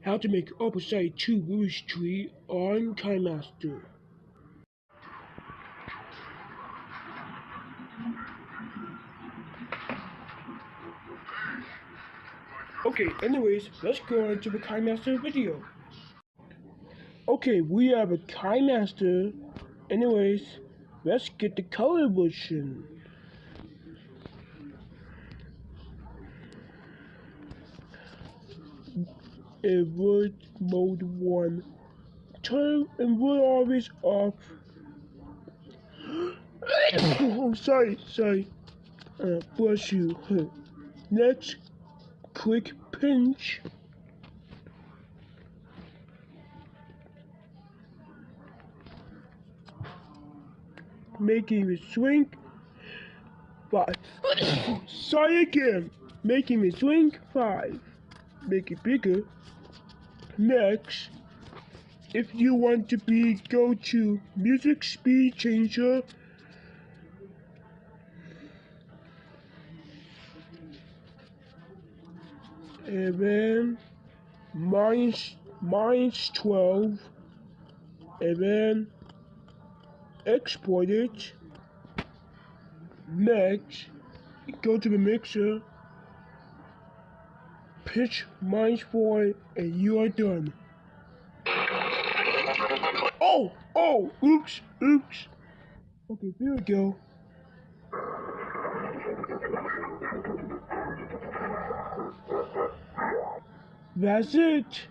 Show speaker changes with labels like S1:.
S1: how to make opposite 2 Lewis tree on kinemaster. Okay, anyways, let's go on to the kinemaster video. Okay, we have a kinemaster. Anyways, let's get the color version. It was mode 1. Turn and we're always off. Oh, sorry. Bless you. Next, click pinch. Making it shrink. 5. Sorry again. Making it shrink. 5. Make it bigger. Next, if you want to go to music speed changer. And then minus 12. And then export it. Next, go to the mixer, pitch -4, and you are done. Oops. Okay, there we go. That's it.